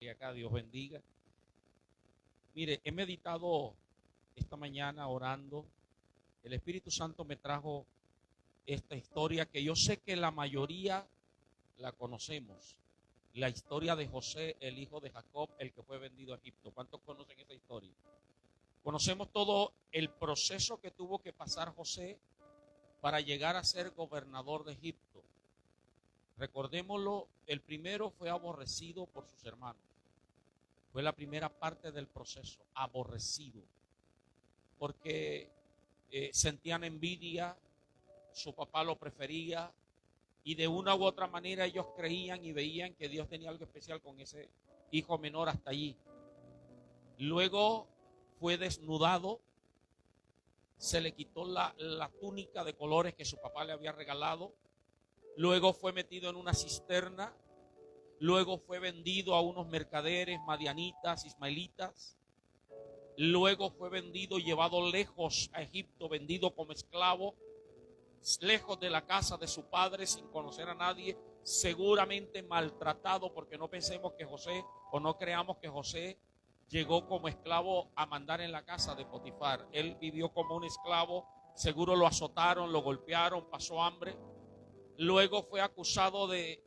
Y acá Dios bendiga. Mire, he meditado esta mañana orando. El Espíritu Santo me trajo esta historia que yo sé que la mayoría la conocemos. La historia de José, el hijo de Jacob, el que fue vendido a Egipto. ¿Cuántos conocen esa historia? Conocemos todo el proceso que tuvo que pasar José para llegar a ser gobernador de Egipto. Recordémoslo, el primero fue aborrecido por sus hermanos. Fue la primera parte del proceso, aborrecido, porque sentían envidia, su papá lo prefería y de una u otra manera ellos creían y veían que Dios tenía algo especial con ese hijo menor hasta allí. Luego fue desnudado, se le quitó la túnica de colores que su papá le había regalado, luego fue metido en una cisterna. Luego fue vendido a unos mercaderes, madianitas, ismaelitas. Luego fue vendido y llevado lejos a Egipto, vendido como esclavo, lejos de la casa de su padre, sin conocer a nadie, seguramente maltratado, porque no pensemos que José, o no creamos que José llegó como esclavo a mandar en la casa de Potifar. Él vivió como un esclavo, seguro lo azotaron, lo golpearon, pasó hambre. Luego fue acusado de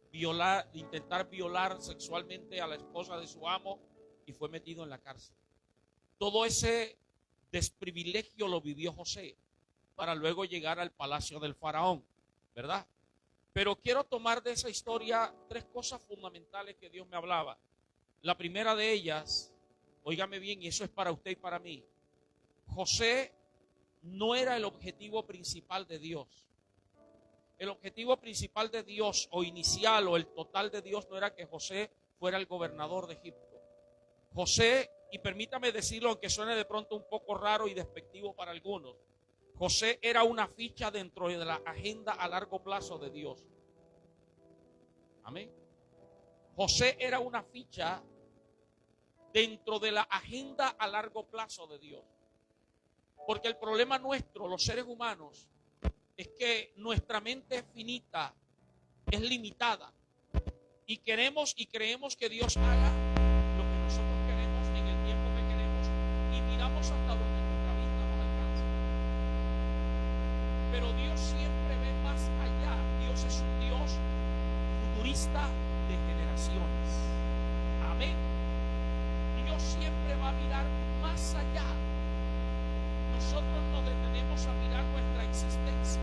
intentar violar sexualmente a la esposa de su amo y fue metido en la cárcel. Todo ese desprivilegio lo vivió José para luego llegar al palacio del faraón, ¿verdad? Pero quiero tomar de esa historia tres cosas fundamentales que Dios me hablaba. La primera de ellas, óigame bien, y eso es para usted y para mí. José no era el objetivo principal de Dios. El objetivo principal de Dios o inicial o el total de Dios no era que José fuera el gobernador de Egipto. José, y permítame decirlo aunque suene de pronto un poco raro y despectivo para algunos, José era una ficha dentro de la agenda a largo plazo de Dios. Amén. José era una ficha dentro de la agenda a largo plazo de Dios. Porque el problema nuestro, los seres humanos, es que nuestra mente es finita, es limitada y queremos y creemos que Dios haga lo que nosotros queremos en el tiempo que queremos y miramos hasta donde nuestra vista nos alcanza. Pero Dios siempre ve más allá. Dios es un Dios futurista de generaciones. Amén. Dios siempre va a mirar más allá. Nosotros nos detenemos a mirar nuestra existencia.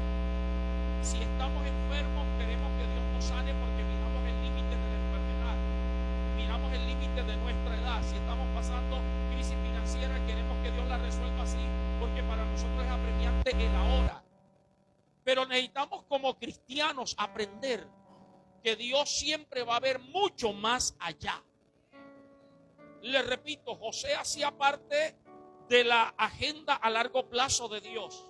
Si estamos enfermos, queremos que Dios nos sane porque miramos el límite de la enfermedad. Miramos el límite de nuestra edad. Si estamos pasando crisis financiera, queremos que Dios la resuelva así porque para nosotros es apremiante el ahora. Pero necesitamos como cristianos aprender que Dios siempre va a ver mucho más allá. Les repito, José hacía parte de la agenda a largo plazo de Dios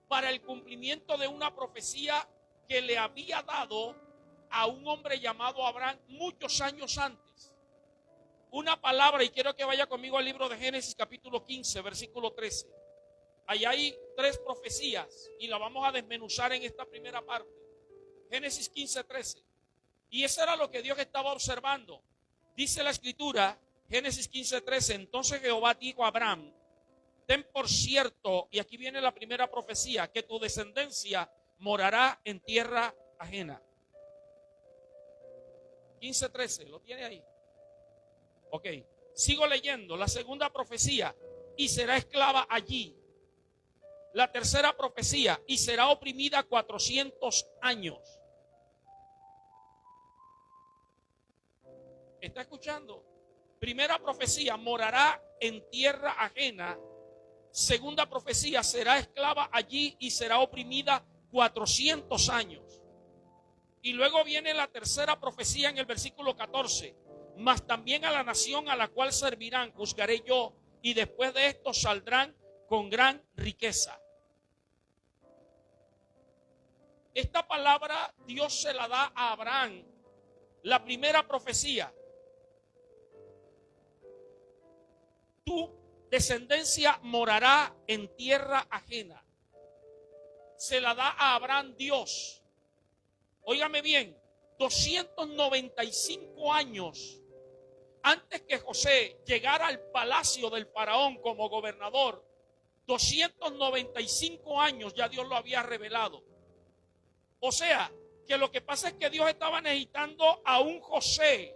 para el cumplimiento de una profecía que le había dado a un hombre llamado Abraham muchos años antes. Una palabra, y quiero que vaya conmigo al libro de Génesis capítulo 15, versículo 13. Ahí hay tres profecías y la vamos a desmenuzar en esta primera parte. Génesis 15, 13. Y eso era lo que Dios estaba observando. Dice la escritura, Génesis 15, 13, entonces Jehová dijo a Abraham, ten por cierto, y aquí viene la primera profecía, que tu descendencia morará en tierra ajena. 15, 13, ¿lo tiene ahí? Ok, sigo leyendo, la segunda profecía, y será esclava allí. La tercera profecía, y será oprimida 400 años. ¿Está escuchando? Primera profecía, morará en tierra ajena. Segunda profecía, será esclava allí y será oprimida 400 años. Y luego viene la tercera profecía en el versículo 14. Mas también a la nación a la cual servirán juzgaré yo, y después de esto saldrán con gran riqueza. Esta palabra Dios se la da a Abraham. La primera profecía. Tu descendencia morará en tierra ajena. Se la da a Abraham Dios. Óigame bien, 295 años Antes que José llegara al palacio del faraón como gobernador, 295 años ya Dios lo había revelado. O sea, que lo que pasa es que Dios estaba necesitando a un José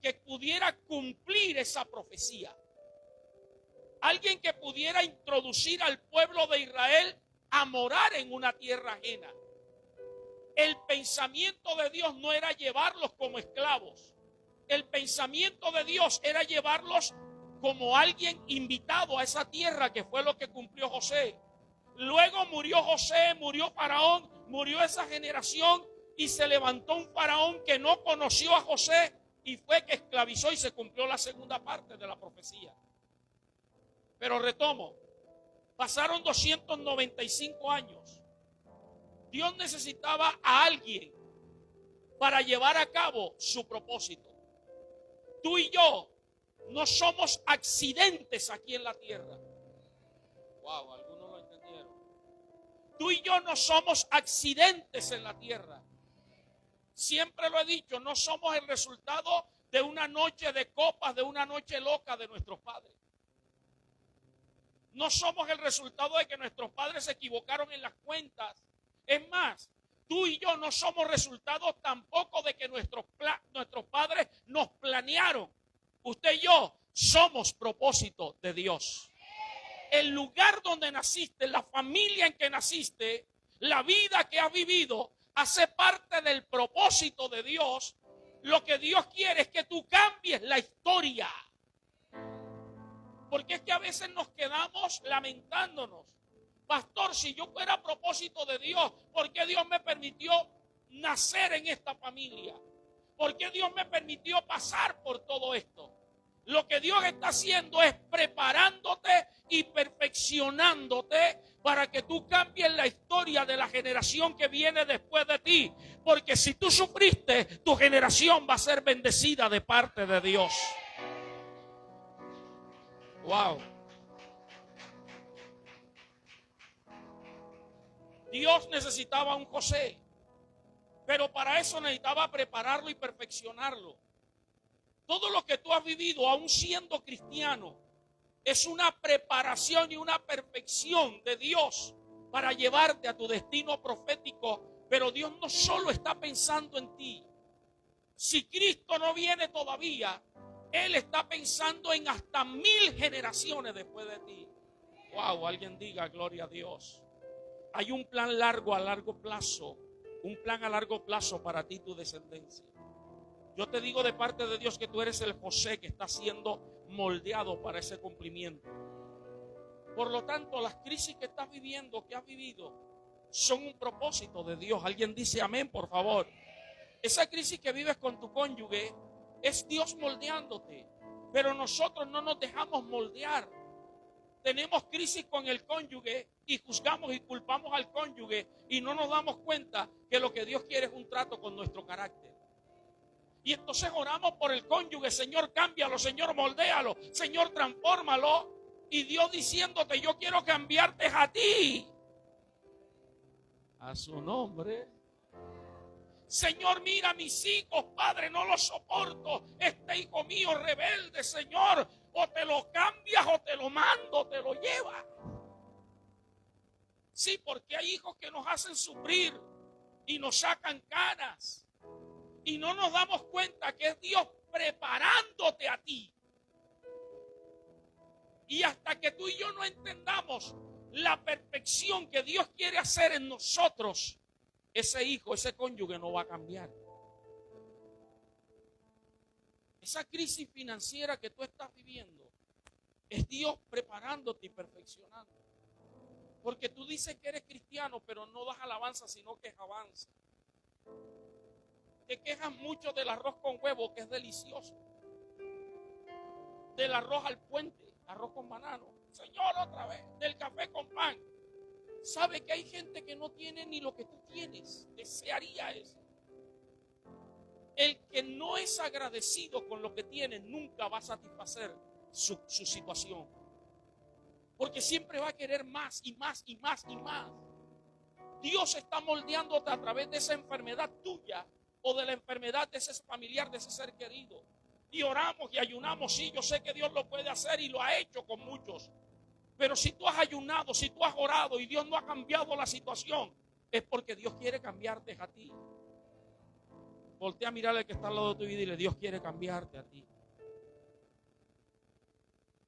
que pudiera cumplir esa profecía. Alguien que pudiera introducir al pueblo de Israel a morar en una tierra ajena. El pensamiento de Dios no era llevarlos como esclavos. El pensamiento de Dios era llevarlos como alguien invitado a esa tierra, que fue lo que cumplió José. Luego murió José, murió Faraón, murió esa generación y se levantó un faraón que no conoció a José y fue que esclavizó y se cumplió la segunda parte de la profecía. Pero retomo, pasaron 295 años. Dios necesitaba a alguien para llevar a cabo su propósito. Tú y yo no somos accidentes aquí en la tierra. Wow, algunos lo entendieron. Tú y yo no somos accidentes en la tierra. Siempre lo he dicho, no somos el resultado de una noche de copas, de una noche loca de nuestros padres. No somos el resultado de que nuestros padres se equivocaron en las cuentas. Es más, tú y yo no somos resultado tampoco de que nuestros padres nos planearon. Usted y yo somos propósito de Dios. El lugar donde naciste, la familia en que naciste, la vida que has vivido, hace parte del propósito de Dios. Lo que Dios quiere es que tú cambies la historia. Porque es que a veces nos quedamos lamentándonos. Pastor, si yo fuera a propósito de Dios, ¿por qué Dios me permitió nacer en esta familia? ¿Por qué Dios me permitió pasar por todo esto? Lo que Dios está haciendo es preparándote y perfeccionándote para que tú cambies la historia de la generación que viene después de ti. Porque si tú sufriste, tu generación va a ser bendecida de parte de Dios. Wow. Dios necesitaba un José, pero para eso necesitaba prepararlo y perfeccionarlo. Todo lo que tú has vivido, aún siendo cristiano, es una preparación y una perfección de Dios para llevarte a tu destino profético. Pero Dios no solo está pensando en ti. Si Cristo no viene todavía, Él está pensando en hasta 1000 generaciones después de ti. Wow, alguien diga gloria a Dios. Hay un plan a largo plazo, un plan a largo plazo para ti y tu descendencia. Yo te digo de parte de Dios que tú eres el José que está siendo moldeado para ese cumplimiento. Por lo tanto, las crisis que estás viviendo, que has vivido, son un propósito de Dios. Alguien dice amén, por favor. Esa crisis que vives con tu cónyuge es Dios moldeándote, pero nosotros no nos dejamos moldear. Tenemos crisis con el cónyuge y juzgamos y culpamos al cónyuge y no nos damos cuenta que lo que Dios quiere es un trato con nuestro carácter. Y entonces oramos por el cónyuge, Señor, cámbialo, Señor, moldéalo, Señor, transfórmalo. Y Dios diciéndote, yo quiero cambiarte a ti. A su nombre. Señor, mira a mis hijos, Padre, no los soporto. Este hijo mío rebelde, Señor, o te lo cambias o te lo mando, te lo llevas. Sí, porque hay hijos que nos hacen sufrir y nos sacan canas. Y no nos damos cuenta que es Dios preparándote a ti. Y hasta que tú y yo no entendamos la perfección que Dios quiere hacer en nosotros, ese hijo, ese cónyuge no va a cambiar. Esa crisis financiera que tú estás viviendo es Dios preparándote y perfeccionando. Porque tú dices que eres cristiano, pero no das alabanza, sino que es avanza. Te quejas mucho del arroz con huevo, que es delicioso. Del arroz al puente, arroz con banano. Señor, otra vez. Del café con pan. ¿Sabe que hay gente que no tiene ni lo que tú tienes? Desearía eso. El que no es agradecido con lo que tiene nunca va a satisfacer su situación. Porque siempre va a querer más y más y más y más. Dios está moldeándote a través de esa enfermedad tuya o de la enfermedad de ese familiar, de ese ser querido. y oramos y ayunamos. Sí, yo sé que Dios lo puede hacer y lo ha hecho con muchos. Pero si tú has ayunado, si tú has orado y Dios no ha cambiado la situación, es porque Dios quiere cambiarte a ti. Voltea a mirar al que está al lado de tu vida y dile: Dios quiere cambiarte a ti.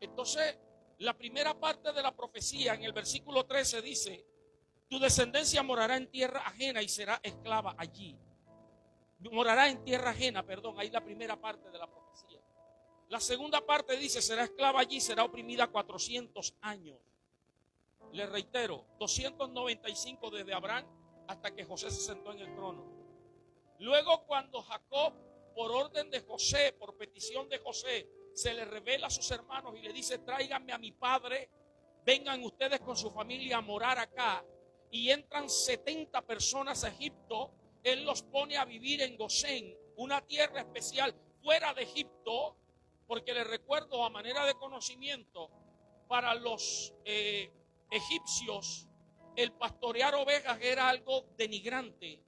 Entonces, la primera parte de la profecía en el versículo 13 dice: tu descendencia morará en tierra ajena y será esclava allí. Morará en tierra ajena, perdón, ahí es la primera parte de la profecía. La segunda parte dice: será esclava allí, será oprimida 400 años. Le reitero, 295 desde Abraham hasta que José se sentó en el trono. Luego, cuando Jacob, por orden de José, por petición de José, se le revela a sus hermanos y le dice: tráiganme a mi padre, vengan ustedes con su familia a morar acá. Y entran 70 personas a Egipto. Él los pone a vivir en Gosén, una tierra especial fuera de Egipto, porque les recuerdo, a manera de conocimiento, para los egipcios el pastorear ovejas era algo denigrante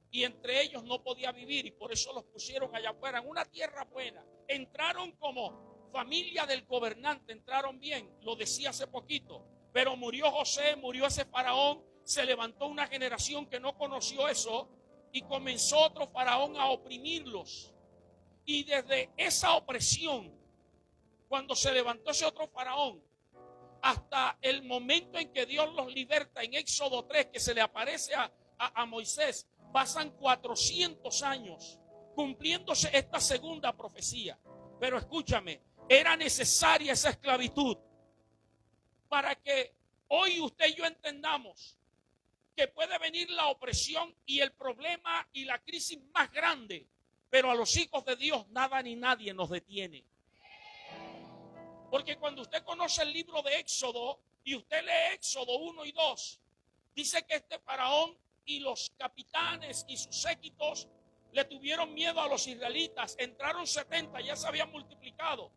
y entre ellos no podía vivir, y por eso los pusieron allá afuera en una tierra buena. Entraron como familia del gobernante, entraron bien, lo decía hace poquito, pero murió José, murió ese faraón, se levantó una generación que no conoció eso y comenzó otro faraón a oprimirlos. Y desde esa opresión, cuando se levantó ese otro faraón, hasta el momento en que Dios los liberta en Éxodo 3, que se le aparece a Moisés, pasan 400 años cumpliéndose esta segunda profecía. Pero escúchame, era necesaria esa esclavitud para que hoy usted y yo entendamos que puede venir la opresión y el problema y la crisis más grande, pero a los hijos de Dios nada ni nadie nos detiene. Porque cuando usted conoce el libro de Éxodo y usted lee Éxodo 1 y 2, dice que este faraón y los capitanes y sus séquitos le tuvieron miedo a los israelitas. Entraron 70, ya se habían multiplicado.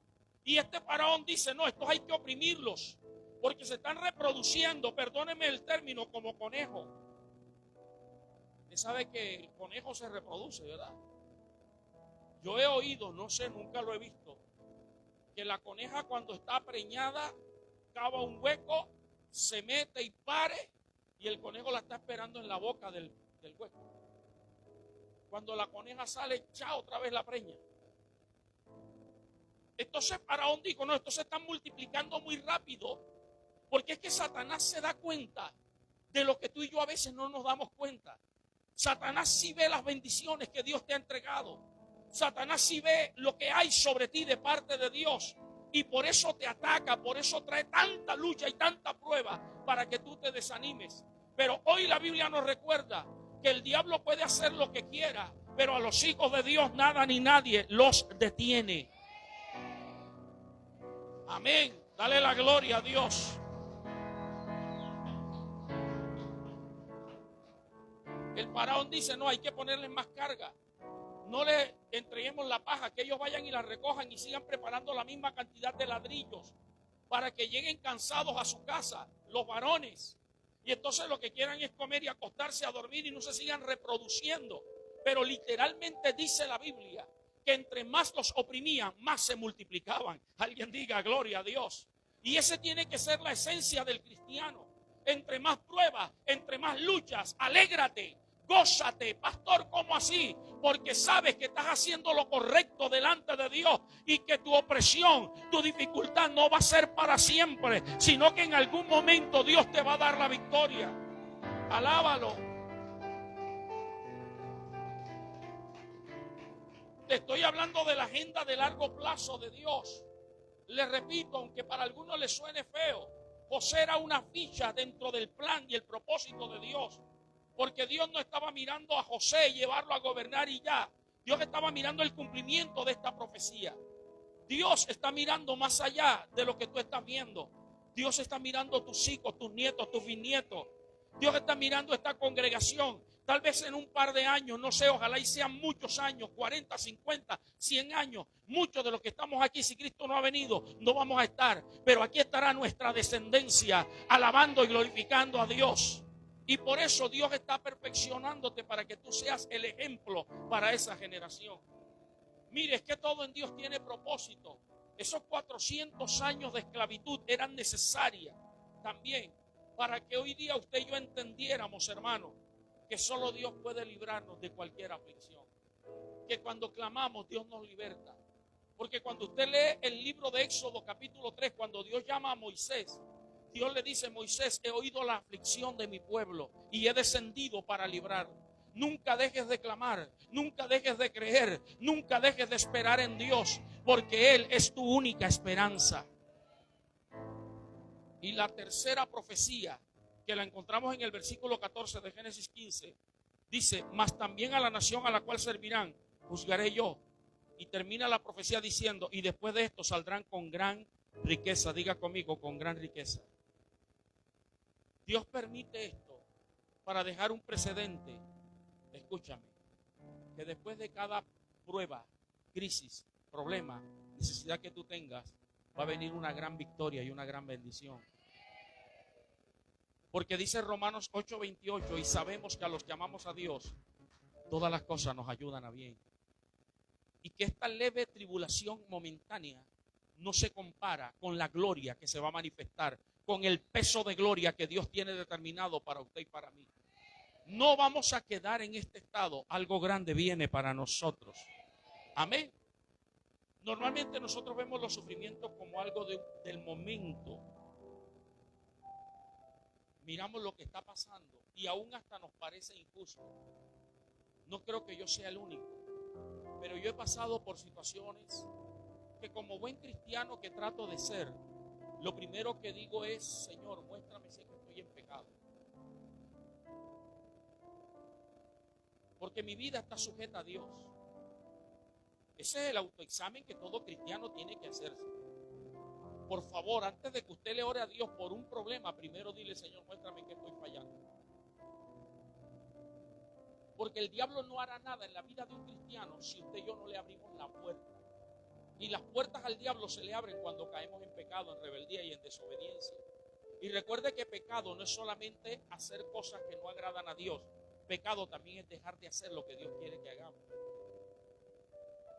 Y este faraón dice: no, estos hay que oprimirlos, porque se están reproduciendo, perdóneme el término, como conejo. Usted sabe que el conejo se reproduce, ¿verdad? Yo he oído, no sé, nunca lo he visto, que la coneja cuando está preñada cava un hueco, se mete y pare, y el conejo la está esperando en la boca del hueco. Cuando la coneja sale, chao, otra vez la preña. Entonces Faraón dijo: no, estos se están multiplicando muy rápido, porque es que Satanás se da cuenta de lo que tú y yo a veces no nos damos cuenta. Satanás sí ve las bendiciones que Dios te ha entregado. Satanás sí ve lo que hay sobre ti de parte de Dios, y por eso te ataca, por eso trae tanta lucha y tanta prueba para que tú te desanimes. Pero hoy la Biblia nos recuerda que el diablo puede hacer lo que quiera, pero a los hijos de Dios nada ni nadie los detiene. Amén. Dale la gloria a Dios. El faraón dice: no, hay que ponerles más carga. No le entreguemos la paja, que ellos vayan y la recojan y sigan preparando la misma cantidad de ladrillos para que lleguen cansados a su casa, los varones. Y entonces lo que quieran es comer y acostarse a dormir y no se sigan reproduciendo. Pero literalmente dice la Biblia que entre más los oprimían, más se multiplicaban. Alguien diga gloria a Dios. Y ese tiene que ser la esencia del cristiano. Entre más pruebas, entre más luchas, alégrate. Gózate, pastor, ¿cómo así? Porque sabes que estás haciendo lo correcto delante de Dios y que tu opresión, tu dificultad no va a ser para siempre, sino que en algún momento Dios te va a dar la victoria. Alábalo. Te estoy hablando de la agenda de largo plazo de Dios. Les repito, aunque para algunos les suene feo, José era una ficha dentro del plan y el propósito de Dios. Porque Dios no estaba mirando a José y llevarlo a gobernar y ya. Dios estaba mirando el cumplimiento de esta profecía. Dios está mirando más allá de lo que tú estás viendo. Dios está mirando tus hijos, tus nietos, tus bisnietos. Dios está mirando esta congregación. Tal vez en un par de años, no sé, ojalá y sean muchos años, 40, 50, 100 años. Muchos de los que estamos aquí, si Cristo no ha venido, no vamos a estar. Pero aquí estará nuestra descendencia, alabando y glorificando a Dios. Y por eso Dios está perfeccionándote para que tú seas el ejemplo para esa generación. Mire, es que todo en Dios tiene propósito. Esos 400 años de esclavitud eran necesarias también para que hoy día usted y yo entendiéramos, hermano, que solo Dios puede librarnos de cualquier aflicción. Que cuando clamamos, Dios nos liberta. Porque cuando usted lee el libro de Éxodo capítulo 3, cuando Dios llama a Moisés, Dios le dice: Moisés, he oído la aflicción de mi pueblo y he descendido para librarlo. Nunca dejes de clamar, nunca dejes de creer, nunca dejes de esperar en Dios, porque Él es tu única esperanza. Y la tercera profecía, que la encontramos en el versículo 14 de Génesis 15, dice: mas también a la nación a la cual servirán, juzgaré yo. Y termina la profecía diciendo: y después de esto saldrán con gran riqueza. Diga conmigo: con gran riqueza. Dios permite esto para dejar un precedente. Escúchame, que después de cada prueba, crisis, problema, necesidad que tú tengas, va a venir una gran victoria y una gran bendición. Porque dice Romanos 8:28, y sabemos que a los que amamos a Dios, todas las cosas nos ayudan a bien. Y que esta leve tribulación momentánea no se compara con la gloria que se va a manifestar, con el peso de gloria que Dios tiene determinado para usted y para mí. No vamos a quedar en este estado. Algo grande viene para nosotros. Amén. Normalmente nosotros vemos los sufrimientos como algo del momento. Miramos lo que está pasando y aún hasta nos parece injusto. No creo que yo sea el único, pero yo he pasado por situaciones que, como buen cristiano que trato de ser, lo primero que digo es: Señor, muéstrame si estoy en pecado. Porque mi vida está sujeta a Dios. Ese es el autoexamen que todo cristiano tiene que hacerse. Por favor, antes de que usted le ore a Dios por un problema, primero dile: Señor, muéstrame que estoy fallando. Porque el diablo no hará nada en la vida de un cristiano si usted y yo no le abrimos la puerta. Y las puertas al diablo se le abren cuando caemos en pecado, en rebeldía y en desobediencia. Y recuerde que pecado no es solamente hacer cosas que no agradan a Dios. Pecado también es dejar de hacer lo que Dios quiere que hagamos.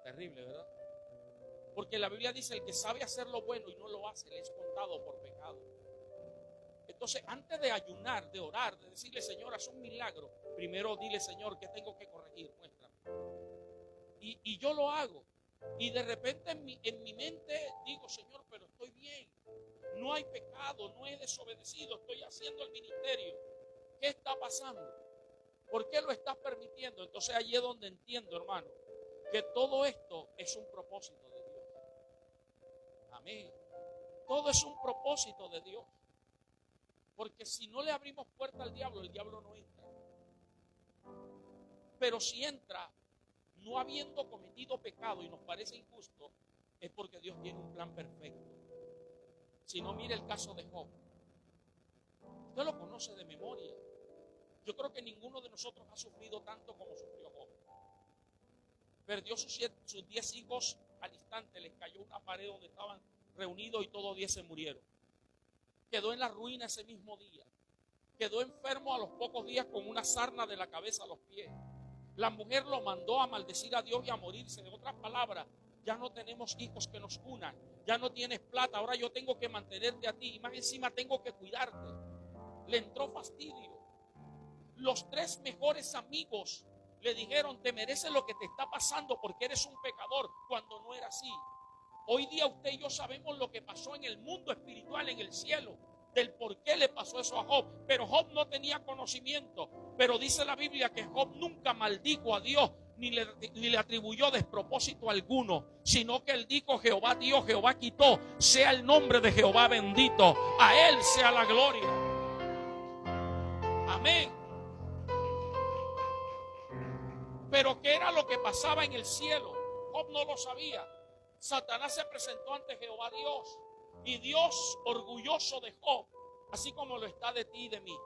Terrible, ¿verdad? Porque la Biblia dice: el que sabe hacer lo bueno y no lo hace, le es contado por pecado. Entonces, antes de ayunar, de orar, de decirle: Señor, haz un milagro, primero dile: Señor, ¿qué tengo que corregir? Muéstrame. Y yo lo hago. Y de repente en mi mente digo: Señor, pero estoy bien. No hay pecado, no he desobedecido, estoy haciendo el ministerio. ¿Qué está pasando? ¿Por qué lo estás permitiendo? Entonces allí es donde entiendo, hermano, que todo esto es un propósito de Dios. Amén. Todo es un propósito de Dios. Porque si no le abrimos puerta al diablo, el diablo no entra. Pero si entra, no habiendo cometido pecado y nos parece injusto, es porque Dios tiene un plan perfecto. Si no, mire el caso de Job. Usted lo conoce de memoria. Yo creo que ninguno de nosotros ha sufrido tanto como sufrió Job. Perdió sus 10 hijos al instante, les cayó una pared donde estaban reunidos y todos 10 se murieron. Quedó en la ruina ese mismo día. Quedó enfermo a los pocos días con una sarna de la cabeza a los pies. La mujer lo mandó a maldecir a Dios y a morirse. En otras palabras, ya no tenemos hijos que nos unan. Ya no tienes plata, ahora yo tengo que mantenerte a ti. Y más encima tengo que cuidarte. Le entró fastidio. Los 3 mejores amigos le dijeron: te mereces lo que te está pasando porque eres un pecador, cuando no era así. Hoy día usted y yo sabemos lo que pasó en el mundo espiritual, en el cielo, del por qué le pasó eso a Job. Pero Job no tenía conocimiento. Pero dice la Biblia que Job nunca maldijo a Dios, ni le atribuyó despropósito alguno, sino que él dijo: Jehová dio, Jehová quitó, sea el nombre de Jehová bendito, a él sea la gloria. Amén. Pero ¿qué era lo que pasaba en el cielo? Job no lo sabía. Satanás se presentó ante Jehová Dios, y Dios, orgulloso de Job, así como lo está de ti y de mí,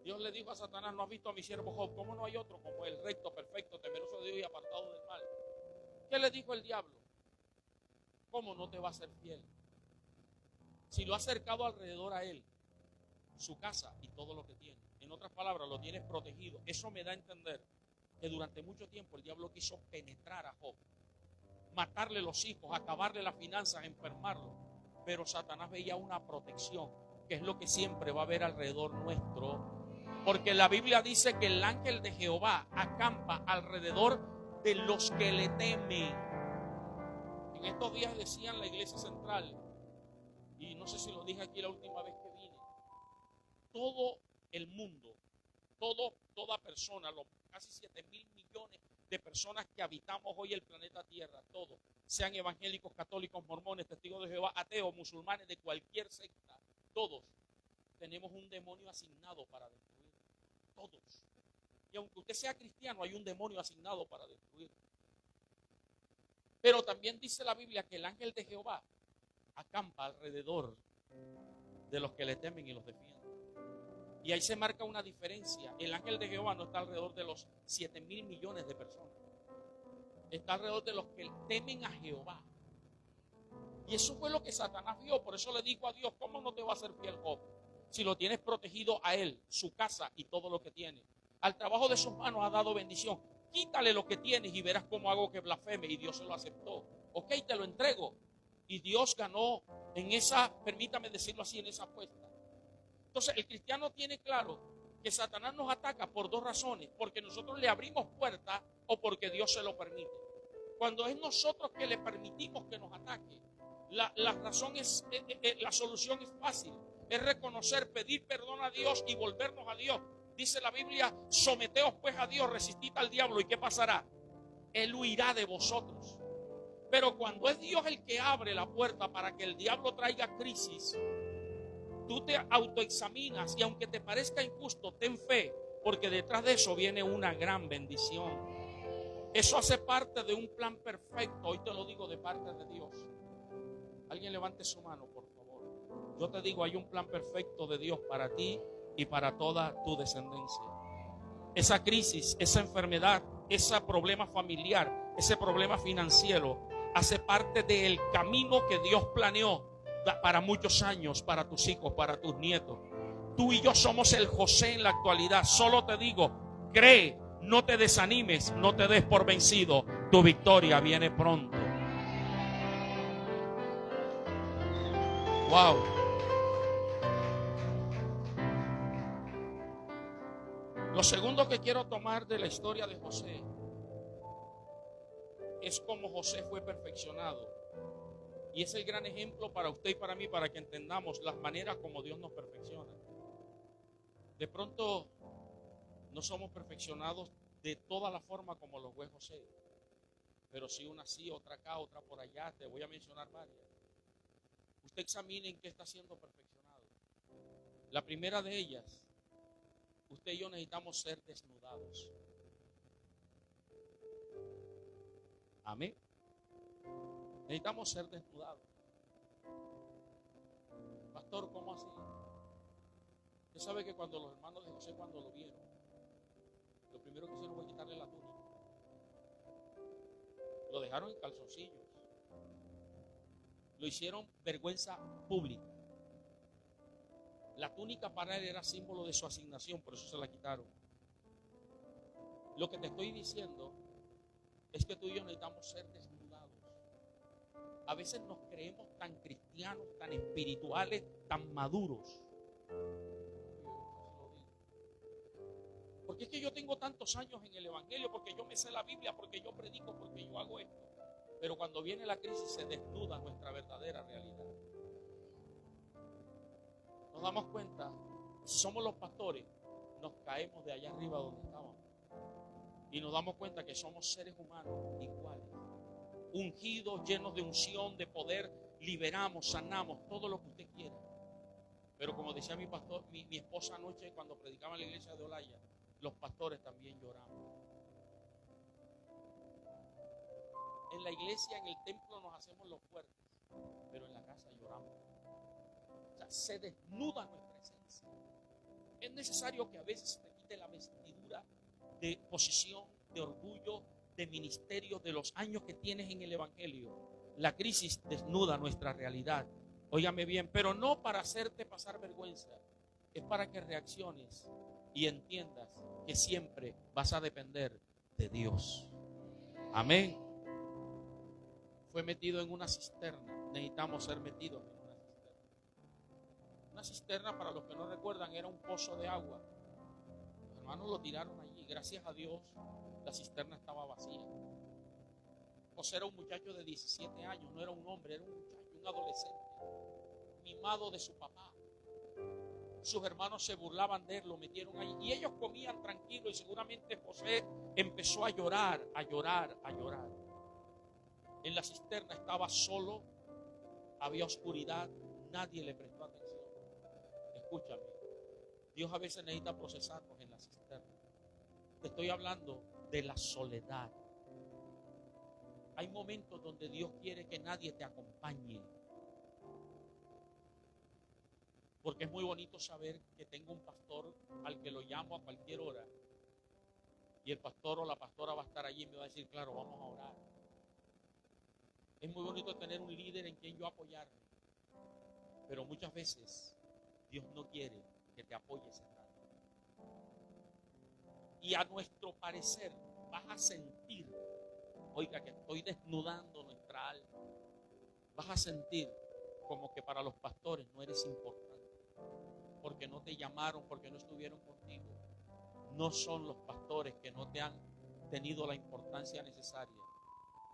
Dios le dijo a Satanás: ¿no has visto a mi siervo Job? ¿Cómo no hay otro como él, recto, perfecto, temeroso de Dios y apartado del mal? ¿Qué le dijo el diablo? ¿Cómo no te va a ser fiel? Si lo ha acercado alrededor a él, su casa y todo lo que tiene. En En otras palabras, lo tienes protegido. Eso me da a entender que durante mucho tiempo el diablo quiso penetrar a Job, matarle los hijos, acabarle las finanzas, enfermarlo. Pero Satanás veía una protección, que es lo que siempre va a haber alrededor nuestro. Porque la Biblia dice que el ángel de Jehová acampa alrededor de los que le temen. En estos días decían la iglesia central, y no sé si lo dije aquí la última vez que vine, todo el mundo, toda persona, los casi 7,000 millones de personas que habitamos hoy el planeta Tierra, todos, sean evangélicos, católicos, mormones, testigos de Jehová, ateos, musulmanes, de cualquier secta, todos tenemos un demonio asignado para destruir. Todos. Y aunque usted sea cristiano, hay un demonio asignado para destruir. Pero también dice la Biblia que el ángel de Jehová acampa alrededor de los que le temen y los defienden. Y ahí se marca una diferencia. El ángel de Jehová no está alrededor de los 7,000 millones de personas. Está alrededor de los que temen a Jehová. Y eso fue lo que Satanás vio. Por eso le dijo a Dios: ¿cómo no te va a ser fiel Job? Si lo tienes protegido a él, su casa y todo lo que tiene. Al trabajo de sus manos ha dado bendición. Quítale lo que tienes y verás cómo hago que blasfeme. Y Dios se lo aceptó. Ok, te lo entrego. Y Dios ganó en esa, permítame decirlo así, en esa apuesta. Entonces el cristiano tiene claro que Satanás nos ataca por dos razones: porque nosotros le abrimos puerta o porque Dios se lo permite. Cuando es nosotros que le permitimos que nos ataque, la razón es, la solución es fácil. Es reconocer, pedir perdón a Dios y volvernos a Dios. Dice la Biblia: someteos pues a Dios, resistid al diablo. ¿Y qué pasará? Él huirá de vosotros. Pero cuando es Dios el que abre la puerta para que el diablo traiga crisis, tú te autoexaminas y aunque te parezca injusto, ten fe, porque detrás de eso viene una gran bendición. Eso hace parte de un plan perfecto. Hoy te lo digo de parte de Dios. Alguien levante su mano, por favor. Yo te digo, hay un plan perfecto de Dios para ti y para toda tu descendencia. Esa crisis, esa enfermedad, ese problema familiar, ese problema financiero, hace parte del camino que Dios planeó para muchos años, para tus hijos, para tus nietos. Tú y yo somos el José en la actualidad. Solo te digo, cree, no te desanimes, no te des por vencido. Tu victoria viene pronto. Wow. Lo segundo que quiero tomar de la historia de José es cómo José fue perfeccionado. Y es el gran ejemplo para usted y para mí, para que entendamos las maneras como Dios nos perfecciona. De pronto no somos perfeccionados de toda la forma como lo fue José, pero sí una sí, otra acá, otra por allá. Te voy a mencionar varias. Usted examine en qué está siendo perfeccionado. La primera de ellas: usted y yo necesitamos ser desnudados. Amén. Necesitamos ser desnudados. Pastor, ¿cómo así? Usted sabe que cuando los hermanos de José, cuando lo vieron, lo primero que hicieron fue quitarle la túnica. Lo dejaron en calzoncillos. Lo hicieron vergüenza pública. La túnica para él era símbolo de su asignación, por eso se la quitaron. Lo que te estoy diciendo es que tú y yo necesitamos ser desnudados. A veces nos creemos tan cristianos, tan espirituales, tan maduros. Porque es que yo tengo tantos años en el evangelio, porque yo me sé la Biblia, porque yo predico, porque yo hago esto. Pero cuando viene la crisis se desnuda nuestra verdadera realidad. Nos damos cuenta, si somos los pastores, nos caemos de allá arriba donde estábamos. Y nos damos cuenta que somos seres humanos iguales. Ungidos, llenos de unción, de poder, liberamos, sanamos, todo lo que usted quiera. Pero como decía mi pastor, mi esposa anoche cuando predicaba en la iglesia de Olaya, los pastores también lloramos. En la iglesia, en el templo nos hacemos los fuertes, pero en la casa lloramos. O sea, se desnuda nuestra esencia. Es necesario que a veces se te quite la vestidura de posición, de orgullo, de ministerio, de los años que tienes en el evangelio. La crisis desnuda nuestra realidad. Óigame bien, pero no para hacerte pasar vergüenza, es para que reacciones y entiendas que siempre vas a depender de Dios. Amén. Fue metido en una cisterna. Necesitamos ser metidos en una cisterna. Una cisterna, para los que no recuerdan, era un pozo de agua. Los hermanos lo tiraron allí. Gracias a Dios, la cisterna estaba vacía. José era un muchacho de 17 años, no era un hombre, era un muchacho, un adolescente, mimado de su papá. Sus hermanos se burlaban de él, lo metieron ahí y ellos comían tranquilo, y seguramente José empezó a llorar, a llorar, a llorar. En la cisterna estaba solo, había oscuridad, nadie le prestó atención. Escúchame, Dios a veces necesita procesarnos en la cisterna. Te estoy hablando de la soledad. Hay momentos donde Dios quiere que nadie te acompañe. Porque es muy bonito saber que tengo un pastor al que lo llamo a cualquier hora. Y el pastor o la pastora va a estar allí y me va a decir, claro, vamos a orar. Es muy bonito tener un líder en quien yo apoyarme. Pero muchas veces Dios no quiere que te apoyes en nada. Y a nuestro parecer vas a sentir, oiga, que estoy desnudando nuestra alma. Vas a sentir como que para los pastores no eres importante. Porque no te llamaron, porque no estuvieron contigo. No son los pastores que no te han tenido la importancia necesaria.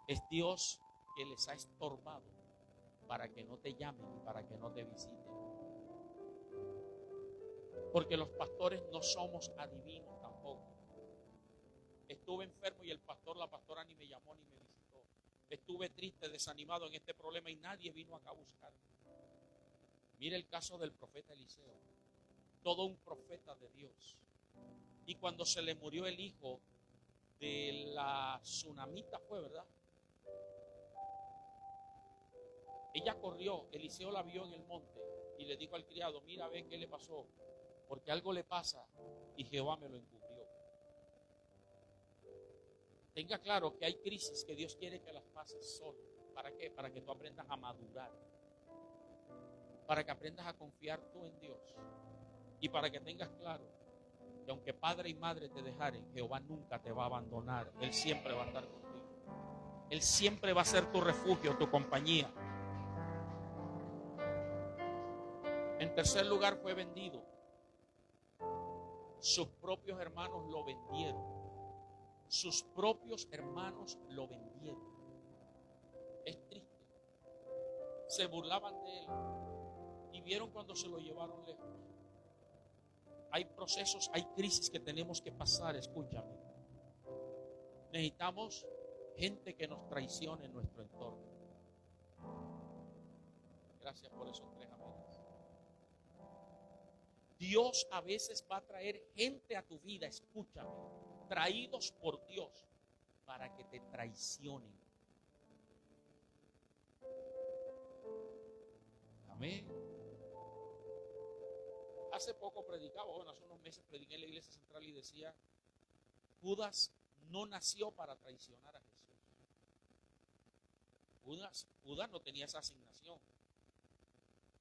Es Dios que les ha estorbado para que no te llamen y para que no te visiten. Porque los pastores no somos adivinos tampoco. Estuve enfermo y el pastor, la pastora ni me llamó ni me visitó. Estuve triste, desanimado en este problema y nadie vino acá a buscarme. Mire el caso del profeta Eliseo. Todo un profeta de Dios. Y cuando se le murió el hijo de la tsunamita, fue, ¿verdad? Ella corrió, Eliseo la vio en el monte y le dijo al criado, mira, ve qué le pasó, porque algo le pasa y Jehová me lo encubrió. Tenga claro que hay crisis que Dios quiere que las pases solo. ¿Para qué? Para que tú aprendas a madurar. Para que aprendas a confiar tú en Dios. Y para que tengas claro que aunque padre y madre te dejaren, Jehová nunca te va a abandonar. Él siempre va a estar contigo. Él siempre va a ser tu refugio, tu compañía. En tercer lugar, fue vendido. Sus propios hermanos lo vendieron. Sus propios hermanos lo vendieron. Es triste. Se burlaban de él y vieron cuando se lo llevaron lejos. Hay procesos, hay crisis que tenemos que pasar, escúchame. Necesitamos gente que nos traicione en nuestro entorno. Gracias por esos 3 amenes. Dios a veces va a traer gente a tu vida, escúchame, traídos por Dios para que te traicionen. Amén. Hace poco predicaba, bueno, hace unos meses prediqué en la iglesia central y decía, Judas no nació para traicionar a Jesús. Judas no tenía esa asignación.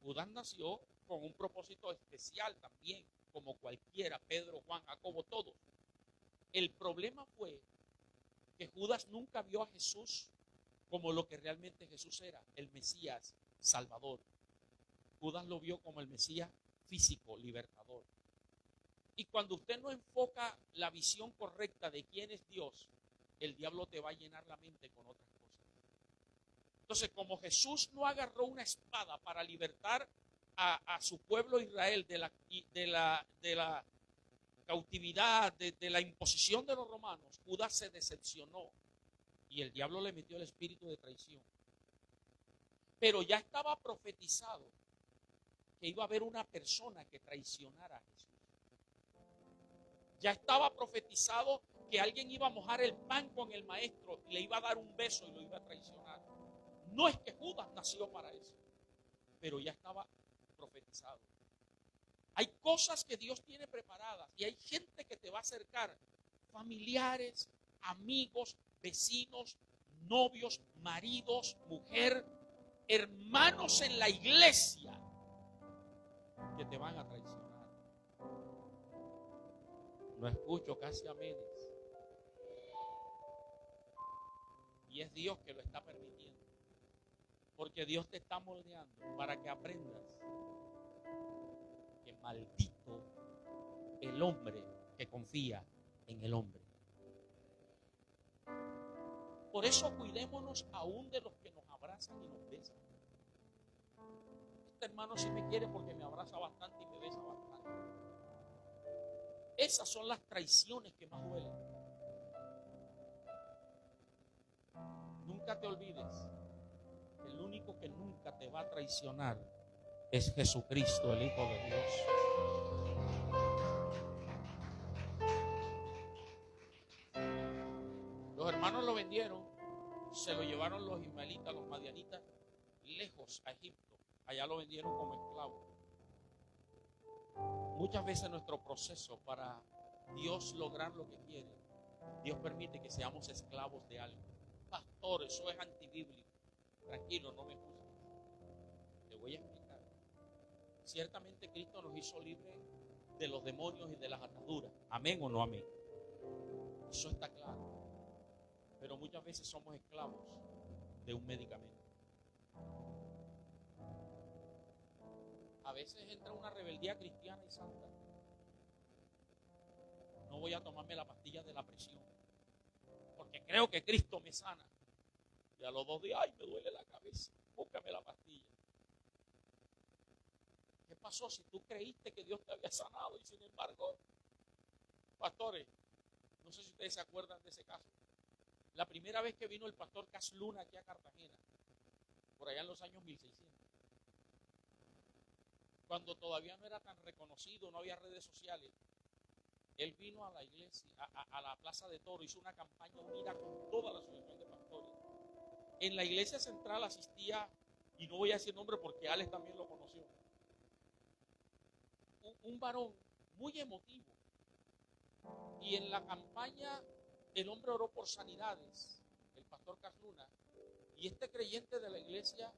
Judas nació con un propósito especial también, como cualquiera, Pedro, Juan, Jacobo, todos. El problema fue que Judas nunca vio a Jesús como lo que realmente Jesús era, el Mesías, Salvador. Judas lo vio como el Mesías físico, libertador. Y cuando usted no enfoca la visión correcta de quién es Dios, el diablo te va a llenar la mente con otras cosas. Entonces, como Jesús no agarró una espada para libertar a su pueblo Israel de la cautividad, de la imposición de los romanos, Judas se decepcionó y el diablo le metió el espíritu de traición. Pero ya estaba profetizado que iba a haber una persona que traicionara a Jesús. Ya estaba profetizado que alguien iba a mojar el pan con el maestro y le iba a dar un beso y lo iba a traicionar. No es que Judas nació para eso, pero ya estaba profetizado. Hay cosas que Dios tiene preparadas y hay gente que te va a acercar, familiares, amigos, vecinos, novios, maridos, mujer, hermanos en la iglesia, que te van a traicionar. No escucho casi amenes. Y es Dios que lo está permitiendo. Porque Dios te está moldeando para que aprendas que maldito el hombre que confía en el hombre. Por eso cuidémonos aún de los que nos abrazan y nos besan. Este hermano sí me quiere porque me abraza bastante y me besa bastante. Esas son las traiciones que más duelen. Nunca te olvides que el único que nunca te va a traicionar es Jesucristo, el Hijo de Dios. Los hermanos lo vendieron, se lo llevaron los ismaelitas, los madianitas, lejos a Egipto. Allá lo vendieron como esclavo. Muchas veces nuestro proceso para Dios lograr lo que quiere, Dios permite que seamos esclavos de algo. Pastor, eso es antibíblico. Tranquilo, no me juzgues. Te voy a explicar. Ciertamente Cristo nos hizo libres de los demonios y de las ataduras. ¿Amén o no amén? Eso está claro. Pero muchas veces somos esclavos de un medicamento. A veces entra una rebeldía cristiana y santa. No voy a tomarme la pastilla de la presión, porque creo que Cristo me sana. Y a los 2 días, ay, me duele la cabeza, búscame la pastilla. ¿Qué pasó si tú creíste que Dios te había sanado y sin embargo, pastores, no sé si ustedes se acuerdan de ese caso? La primera vez que vino el pastor Cas Luna aquí a Cartagena, por allá en los años 1600, cuando todavía no era tan reconocido, no había redes sociales, él vino a la iglesia, a la Plaza de Toro, hizo una campaña unida con toda la asociación de pastores. En la iglesia central asistía, y no voy a decir nombre porque Alex también lo conoció, un varón muy emotivo. Y en la campaña el hombre oró por sanidades, el pastor Casluna, y este creyente de la iglesia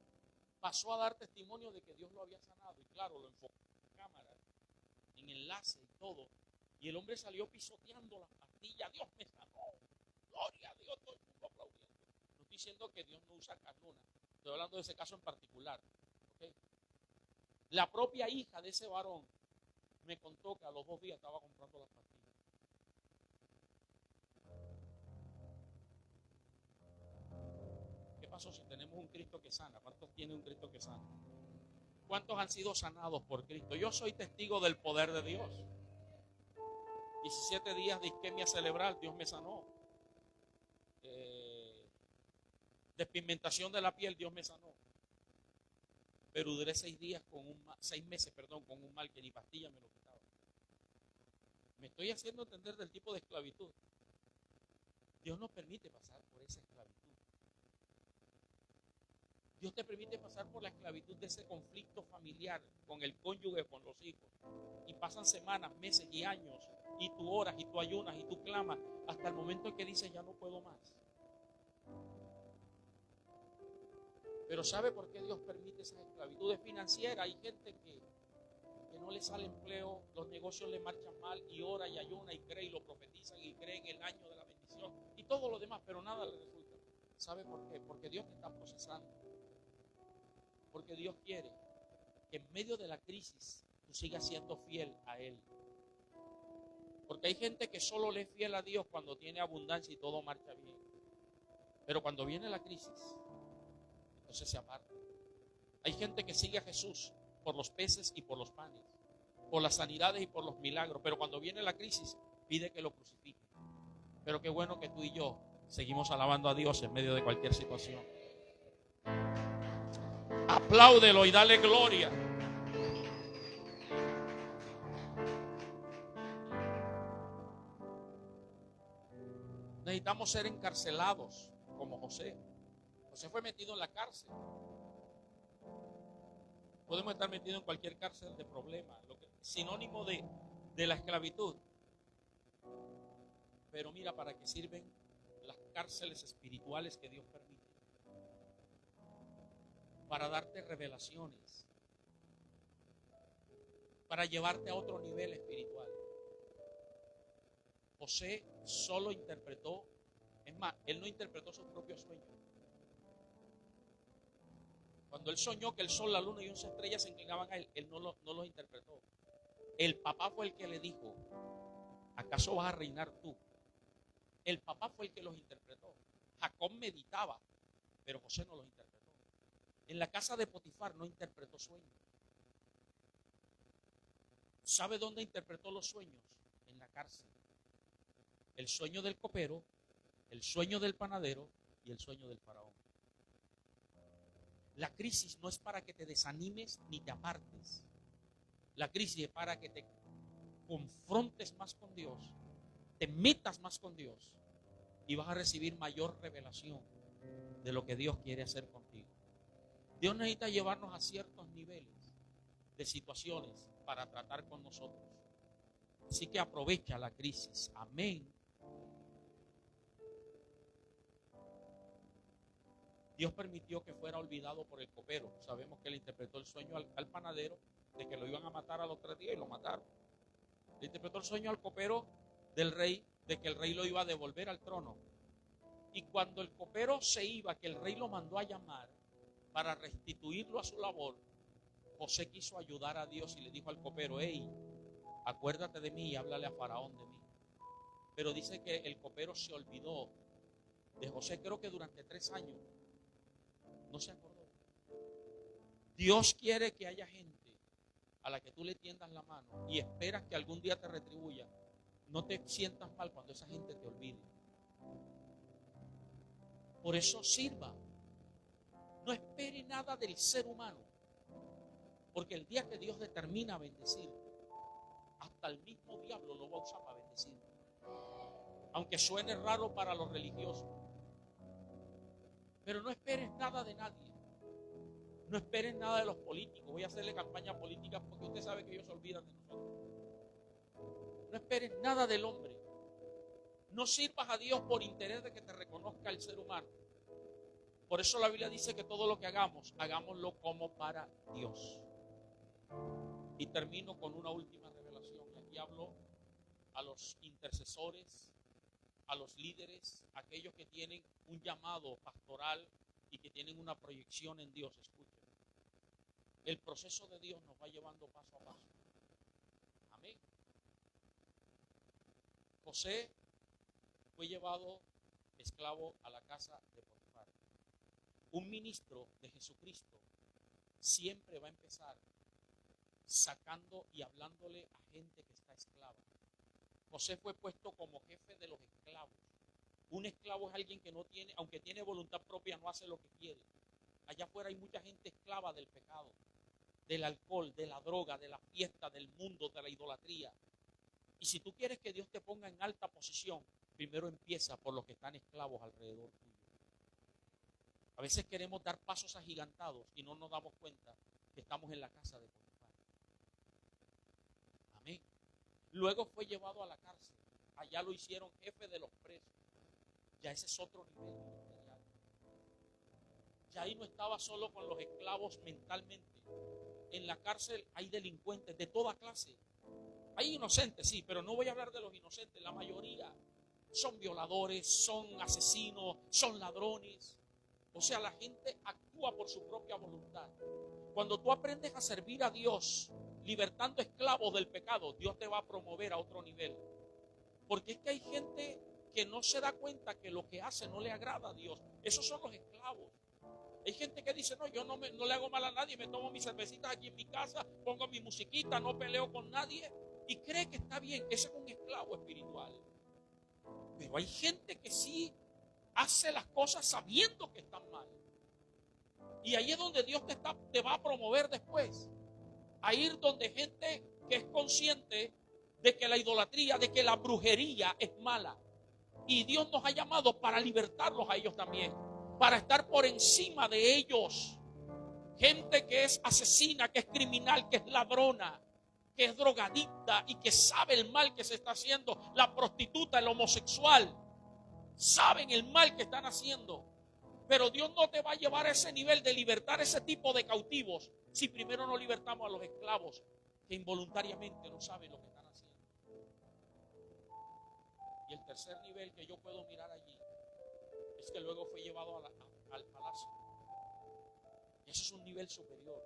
pasó a dar testimonio de que Dios lo había sanado. Y claro, lo enfocó en cámara, en enlace y todo. Y el hombre salió pisoteando las pastillas. Dios me sanó. Gloria a Dios, todo el mundo aplaudiendo. No estoy diciendo que Dios no usa Casluna. Estoy hablando de ese caso en particular. ¿Okay? La propia hija de ese varón me contó que a los 2 días estaba comprando las pastillas. ¿Qué pasó si tenemos un Cristo que sana? ¿Cuántos tiene un Cristo que sana? ¿Cuántos han sido sanados por Cristo? Yo soy testigo del poder de Dios. 17 días de isquemia cerebral, Dios me sanó. Despigmentación de la piel, Dios me sanó. Pero duré 6 meses con un mal que ni pastilla me lo quitaba. Me estoy haciendo entender del tipo de esclavitud. Dios nos permite pasar por esa esclavitud. Dios te permite pasar por la esclavitud de ese conflicto familiar con el cónyuge, con los hijos. Y pasan semanas, meses y años, y tú oras, y tú ayunas, y tú clamas, hasta el momento en que dices, ya no puedo más. Pero ¿sabe por qué Dios permite esas esclavitudes financieras? Hay gente que no le sale empleo, los negocios le marchan mal, y ora y ayuna y cree y lo profetizan y cree en el año de la bendición y todo lo demás, pero nada le resulta. ¿Sabe por qué? Porque Dios te está procesando. Porque Dios quiere que en medio de la crisis tú sigas siendo fiel a Él. Porque hay gente que solo le es fiel a Dios cuando tiene abundancia y todo marcha bien. Pero cuando viene la crisis, entonces se aparta. Hay gente que sigue a Jesús por los peces y por los panes, por las sanidades y por los milagros. Pero cuando viene la crisis, pide que lo crucifiquen. Pero qué bueno que tú y yo seguimos alabando a Dios en medio de cualquier situación. Apláudelo y dale gloria. Necesitamos ser encarcelados como José. José fue metido en la cárcel. Podemos estar metidos en cualquier cárcel de problemas, sinónimo de la esclavitud. Pero mira para qué sirven las cárceles espirituales que Dios permite. Para darte revelaciones, para llevarte a otro nivel espiritual. José solo interpretó, es más, él no interpretó sus propios sueños. Cuando él soñó que el sol, la luna y 11 estrellas se inclinaban a él, él no los interpretó. El papá fue el que le dijo: ¿acaso vas a reinar tú? El papá fue el que los interpretó. Jacob meditaba, pero José no los interpretó. En la casa de Potifar no interpretó sueños. ¿Sabe dónde interpretó los sueños? En la cárcel. El sueño del copero, el sueño del panadero y el sueño del faraón. La crisis no es para que te desanimes ni te apartes. La crisis es para que te confrontes más con Dios, te metas más con Dios y vas a recibir mayor revelación de lo que Dios quiere hacer contigo. Dios necesita llevarnos a ciertos niveles de situaciones para tratar con nosotros. Así que aprovecha la crisis. Amén. Dios permitió que fuera olvidado por el copero. Sabemos que le interpretó el sueño al panadero de que lo iban a matar a los 3 días y lo mataron. Le interpretó el sueño al copero del rey de que el rey lo iba a devolver al trono. Y cuando el copero se iba, que el rey lo mandó a llamar para restituirlo a su labor, José quiso ayudar a Dios y le dijo al copero: hey, acuérdate de mí y háblale a Faraón de mí. Pero dice que el copero se olvidó de José, creo que durante 3 años. No se acordó. Dios quiere que haya gente a la que tú le tiendas la mano y esperas que algún día te retribuya. No te sientas mal cuando esa gente te olvide. Por eso sirva. No espere nada del ser humano, porque el día que Dios determina bendecir, hasta el mismo diablo lo va a usar para bendecir. Aunque suene raro para los religiosos. Pero no esperes nada de nadie. No esperes nada de los políticos. Voy a hacerle campaña política porque usted sabe que ellos se olvidan de nosotros. No esperes nada del hombre. No sirvas a Dios por interés de que te reconozca el ser humano. Por eso la Biblia dice que todo lo que hagamos, hagámoslo como para Dios. Y termino con una última revelación. Y aquí hablo a los intercesores, a los líderes, aquellos que tienen un llamado pastoral y que tienen una proyección en Dios. Escuchen, el proceso de Dios nos va llevando paso a paso. Amén. José fue llevado esclavo a la casa de Potifar. Un ministro de Jesucristo siempre va a empezar sacando y hablándole a gente que está esclava. José fue puesto como jefe de los esclavos. Un esclavo es alguien que no tiene, aunque tiene voluntad propia, no hace lo que quiere. Allá afuera hay mucha gente esclava del pecado, del alcohol, de la droga, de la fiesta, del mundo, de la idolatría. Y si tú quieres que Dios te ponga en alta posición, primero empieza por los que están esclavos alrededor tuyo. A veces queremos dar pasos agigantados y no nos damos cuenta que estamos en la casa de Potifar. Amén. Luego fue llevado a la cárcel. Allá lo hicieron jefe de los presos. Ya ese es otro nivel ministerial. Ya ahí no estaba solo con los esclavos mentalmente. En la cárcel hay delincuentes de toda clase. Hay inocentes, sí, pero no voy a hablar de los inocentes. La mayoría son violadores, son asesinos, son ladrones. O sea, la gente actúa por su propia voluntad. Cuando tú aprendes a servir a Dios, libertando esclavos del pecado, Dios te va a promover a otro nivel. Porque es que hay gente que no se da cuenta que lo que hace no le agrada a Dios. Esos son los esclavos. Hay gente que dice: no, yo no le hago mal a nadie, me tomo mis cervecitas aquí en mi casa, pongo mi musiquita, no peleo con nadie, y cree que está bien. Ese es un esclavo espiritual. Pero hay gente que sí hace las cosas sabiendo que están mal. Y ahí es donde Dios te va a promover después. A ir donde gente que es consciente de que la idolatría, de que la brujería es mala. Y Dios nos ha llamado para libertarlos a ellos también, para estar por encima de ellos. Gente que es asesina, que es criminal, que es ladrona, que es drogadicta y que sabe el mal que se está haciendo. La prostituta, el homosexual, saben el mal que están haciendo. Pero Dios no te va a llevar a ese nivel de libertar ese tipo de cautivos si primero no libertamos a los esclavos que involuntariamente no saben lo que están haciendo. Y el tercer nivel que yo puedo mirar allí es que luego fue llevado al palacio. Y eso es un nivel superior.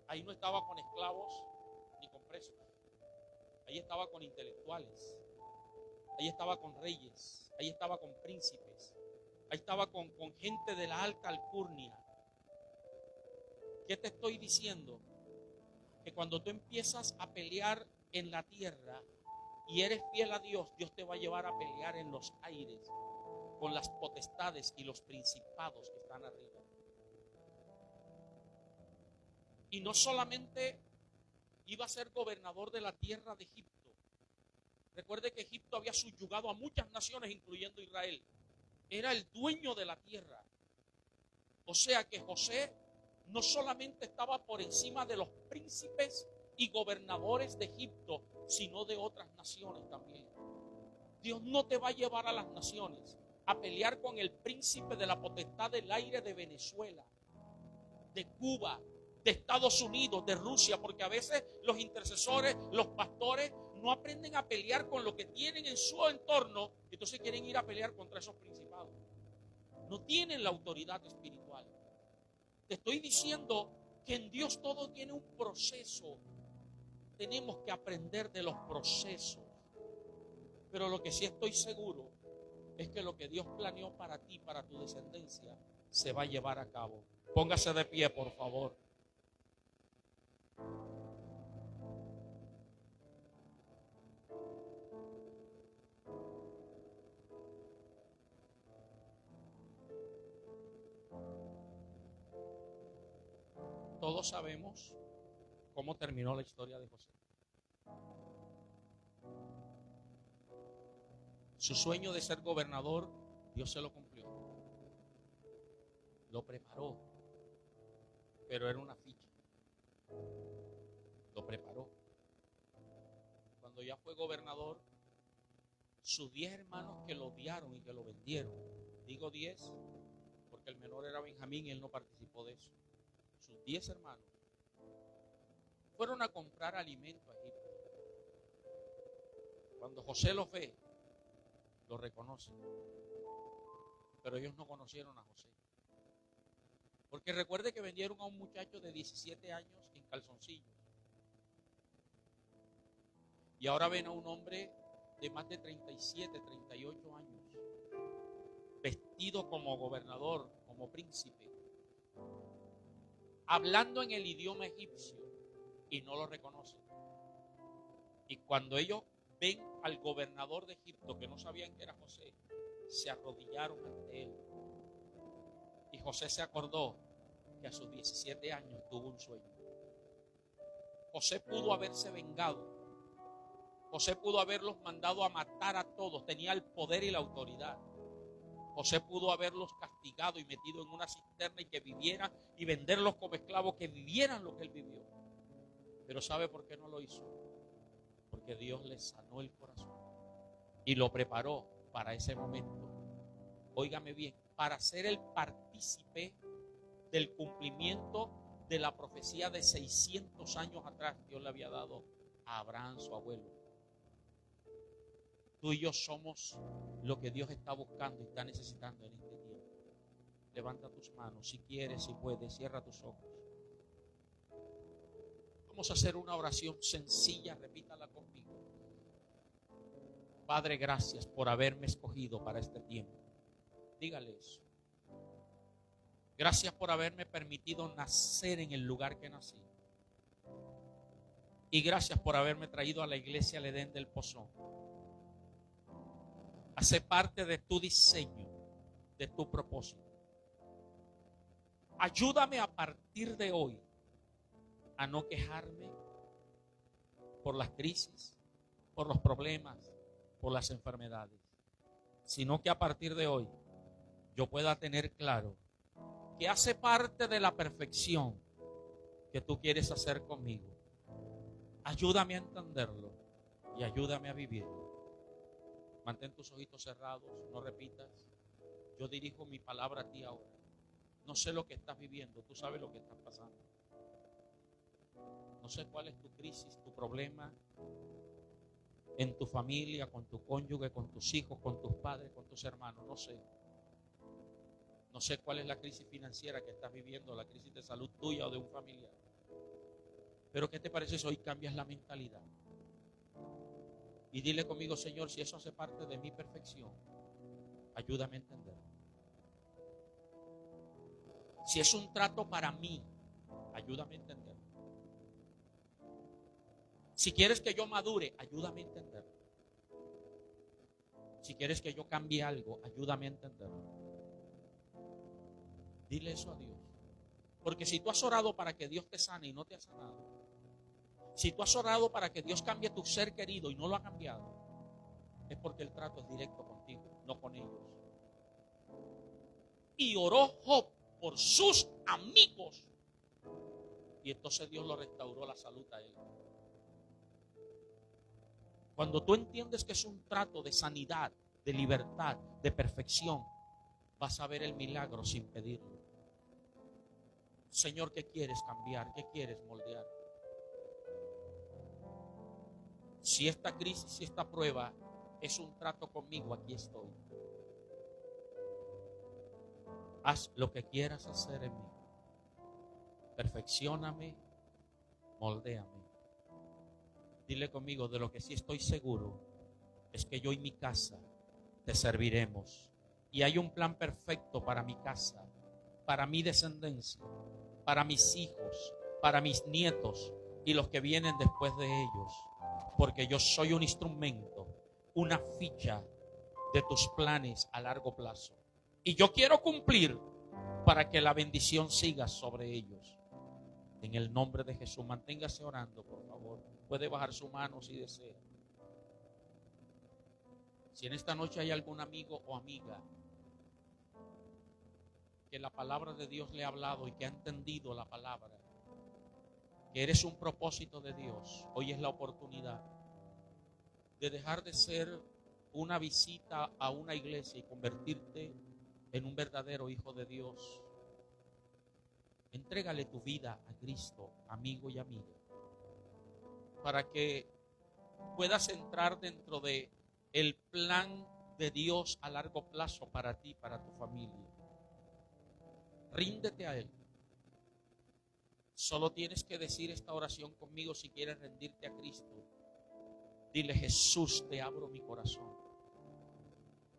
Ahí no estaba con esclavos ni con presos. Ahí estaba con intelectuales. Ahí estaba con reyes. Ahí estaba con príncipes. Ahí estaba con gente de la alta alcurnia. ¿Qué te estoy diciendo? Que cuando tú empiezas a pelear en la tierra y eres fiel a Dios, Dios te va a llevar a pelear en los aires con las potestades y los principados que están arriba. Y no solamente iba a ser gobernador de la tierra de Egipto. Recuerde que Egipto había subyugado a muchas naciones, incluyendo Israel. Era el dueño de la tierra. O sea que José no solamente estaba por encima de los príncipes y gobernadores de Egipto, sino de otras naciones también. Dios no te va a llevar a las naciones a pelear con el príncipe de la potestad del aire de Venezuela, de Cuba, de Estados Unidos, de Rusia, porque a veces los intercesores, los pastores, no aprenden a pelear con lo que tienen en su entorno, entonces quieren ir a pelear contra esos principados. No tienen la autoridad espiritual. Te estoy diciendo que en Dios todo tiene un proceso. Tenemos que aprender de los procesos. Pero lo que sí estoy seguro es que lo que Dios planeó para ti, para tu descendencia, se va a llevar a cabo. Póngase de pie, por favor. Todos sabemos cómo terminó la historia de José. Su sueño de ser gobernador, Dios se lo cumplió. Lo preparó, pero era una ficha. Lo preparó. Cuando ya fue gobernador, sus 10 hermanos que lo odiaron y que lo vendieron, digo 10 porque el menor era Benjamín y él no participó de eso. Sus 10 hermanos fueron a comprar alimento a Egipto. Cuando José los ve, lo reconocen, pero ellos no conocieron a José. Porque recuerde que vendieron a un muchacho de 17 años en calzoncillos. Y ahora ven a un hombre de más de 37, 38 años, vestido como gobernador, como príncipe, hablando en el idioma egipcio, y no lo reconocen. Y cuando ellos ven al gobernador de Egipto, que no sabían que era José, se arrodillaron ante él. Y José se acordó que a sus 17 años tuvo un sueño. José pudo haberse vengado. José pudo haberlos mandado a matar a todos. Tenía el poder y la autoridad. José pudo haberlos castigado y metido en una cisterna y que vivieran y venderlos como esclavos, que vivieran lo que él vivió. Pero ¿sabe por qué no lo hizo? Porque Dios le sanó el corazón y lo preparó para ese momento. Óigame bien, para ser el partícipe del cumplimiento de la profecía de 600 años atrás Dios le había dado a Abraham, su abuelo. Tú y yo somos lo que Dios está buscando y está necesitando en este tiempo. Levanta tus manos, si quieres, si puedes, cierra tus ojos. Vamos a hacer una oración sencilla, repítala conmigo. Padre, gracias por haberme escogido para este tiempo. Dígale eso. Gracias por haberme permitido nacer en el lugar que nací. Y gracias por haberme traído a la iglesia al Edén del Pozón. Hace parte de tu diseño, de tu propósito. Ayúdame a partir de hoy a no quejarme por las crisis, por los problemas, por las enfermedades, sino que a partir de hoy yo pueda tener claro que hace parte de la perfección que tú quieres hacer conmigo. Ayúdame a entenderlo y ayúdame a vivirlo. Mantén tus ojitos cerrados, no repitas. Yo dirijo mi palabra a ti ahora. No sé lo que estás viviendo, tú sabes lo que estás pasando. No sé cuál es tu crisis, tu problema. en tu familia, con tu cónyuge, con tus hijos, con tus padres, con tus hermanos. No sé. No sé cuál es la crisis financiera que estás viviendo, la crisis de salud tuya o de un familiar. Pero ¿qué te parece si hoy cambias la mentalidad? Y dile conmigo: Señor, si eso hace parte de mi perfección, ayúdame a entender. Si es un trato para mí, ayúdame a entender. Si quieres que yo madure, ayúdame a entender. Si quieres que yo cambie algo, ayúdame a entender. Dile eso a Dios. Porque si tú has orado para que Dios te sane y no te ha sanado, si tú has orado para que Dios cambie tu ser querido y no lo ha cambiado, es porque el trato es directo contigo, no con ellos. Y oró Job por sus amigos, y entonces Dios lo restauró la salud a él. Cuando tú entiendes que es un trato de sanidad, de libertad, de perfección, vas a ver el milagro sin pedirlo. Señor, ¿qué quieres cambiar? ¿Qué quieres moldear? Si esta crisis, si esta prueba es un trato conmigo, aquí estoy. Haz lo que quieras hacer en mí. Perfeccióname, moldéame. Dile conmigo: de lo que sí estoy seguro es que yo y mi casa te serviremos. Y hay un plan perfecto para mi casa, para mi descendencia, para mis hijos, para mis nietos y los que vienen después de ellos. Porque yo soy un instrumento, una ficha de tus planes a largo plazo. Y yo quiero cumplir para que la bendición siga sobre ellos. En el nombre de Jesús, manténgase orando, por favor. Puede bajar su mano si desea. Si en esta noche hay algún amigo o amiga que la palabra de Dios le ha hablado y que ha entendido la palabra, que eres un propósito de Dios, hoy es la oportunidad de dejar de ser una visita a una iglesia y convertirte en un verdadero hijo de Dios. Entrégale tu vida a Cristo, amigo y amiga, para que puedas entrar dentro de el plan de Dios a largo plazo para ti, para tu familia. Ríndete a Él. Solo tienes que decir esta oración conmigo si quieres rendirte a Cristo. Dile: Jesús, te abro mi corazón.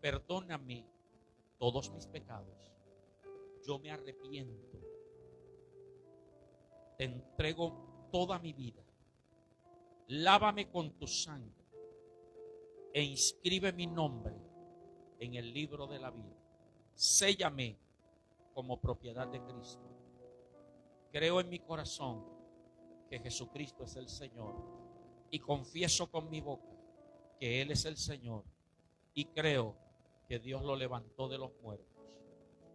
Perdóname todos mis pecados. Yo me arrepiento. Te entrego toda mi vida. Lávame con tu sangre e inscribe mi nombre en el libro de la vida. Séllame como propiedad de Cristo. Creo en mi corazón que Jesucristo es el Señor y confieso con mi boca que Él es el Señor y creo que Dios lo levantó de los muertos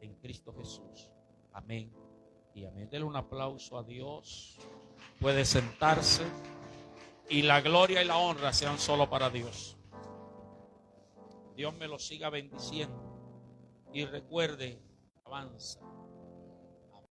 en Cristo Jesús. Amén y amén. Denle un aplauso a Dios. Puede sentarse y la gloria y la honra sean solo para Dios. Dios me lo siga bendiciendo y recuerde, avanza.